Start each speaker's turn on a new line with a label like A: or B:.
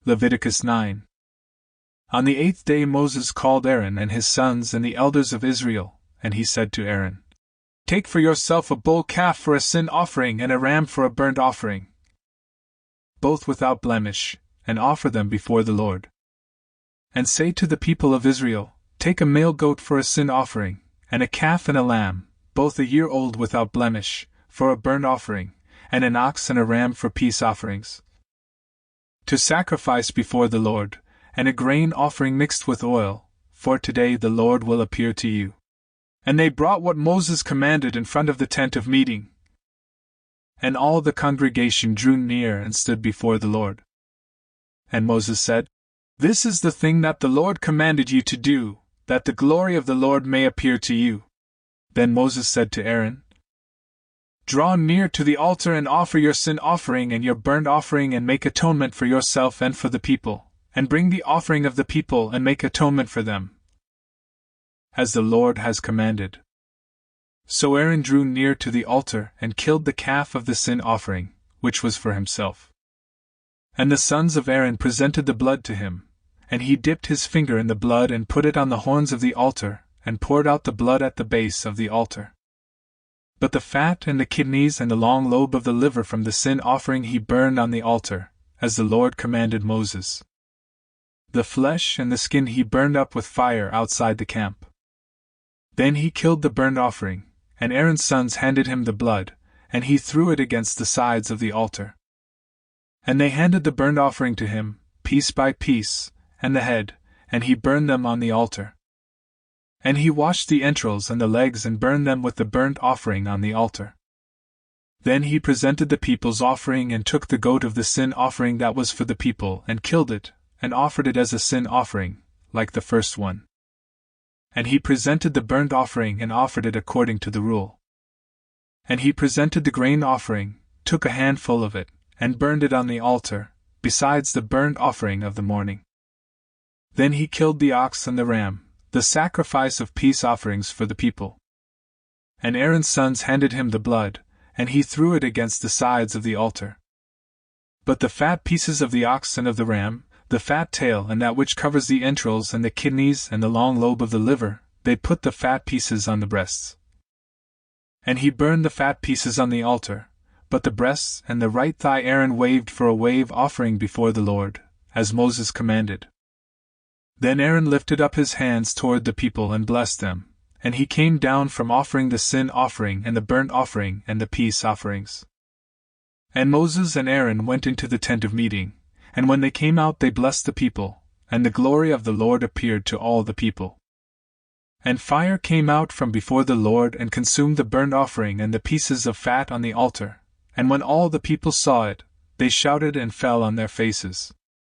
A: Leviticus 9. On the 8th day Moses called Aaron and his sons and the elders of Israel, and he said to Aaron, "Take for yourself a bull calf for a sin offering and a ram for a burnt offering, both without blemish, and offer them before the Lord. And say to the people of Israel, Take a male goat for a sin offering, and a calf and a lamb, both a year old without blemish, for a burnt offering, and an ox and a ram for peace offerings, to sacrifice before the Lord, and a grain offering mixed with oil, for today the Lord will appear to you." And they brought what Moses commanded in front of the tent of meeting. And all the congregation drew near and stood before the Lord. And Moses said, "This is the thing that the Lord commanded you to do, that the glory of the Lord may appear to you." Then Moses said to Aaron, "Draw near to the altar and offer your sin offering and your burnt offering and make atonement for yourself and for the people, and bring the offering of the people and make atonement for them, as the Lord has commanded." So Aaron drew near to the altar and killed the calf of the sin offering, which was for himself. And the sons of Aaron presented the blood to him, and he dipped his finger in the blood and put it on the horns of the altar, and poured out the blood at the base of the altar. But the fat and the kidneys and the long lobe of the liver from the sin offering he burned on the altar, as the Lord commanded Moses. The flesh and the skin he burned up with fire outside the camp. Then he killed the burnt offering, and Aaron's sons handed him the blood, and he threw it against the sides of the altar. And they handed the burnt offering to him, piece by piece, and the head, and he burned them on the altar. And he washed the entrails and the legs and burned them with the burnt offering on the altar. Then he presented the people's offering and took the goat of the sin offering that was for the people and killed it, and offered it as a sin offering, like the first one. And he presented the burnt offering and offered it according to the rule. And he presented the grain offering, took a handful of it, and burned it on the altar, besides the burnt offering of the morning. Then he killed the ox and the ram, the sacrifice of peace offerings for the people. And Aaron's sons handed him the blood, and he threw it against the sides of the altar. But the fat pieces of the ox and of the ram, the fat tail and that which covers the entrails and the kidneys and the long lobe of the liver, they put the fat pieces on the breasts. And he burned the fat pieces on the altar, but the breasts and the right thigh Aaron waved for a wave offering before the Lord, as Moses commanded. Then Aaron lifted up his hands toward the people and blessed them, and he came down from offering the sin offering and the burnt offering and the peace offerings. And Moses and Aaron went into the tent of meeting, and when they came out they blessed the people, and the glory of the Lord appeared to all the people. And fire came out from before the Lord and consumed the burnt offering and the pieces of fat on the altar, and when all the people saw it, they shouted and fell on their faces.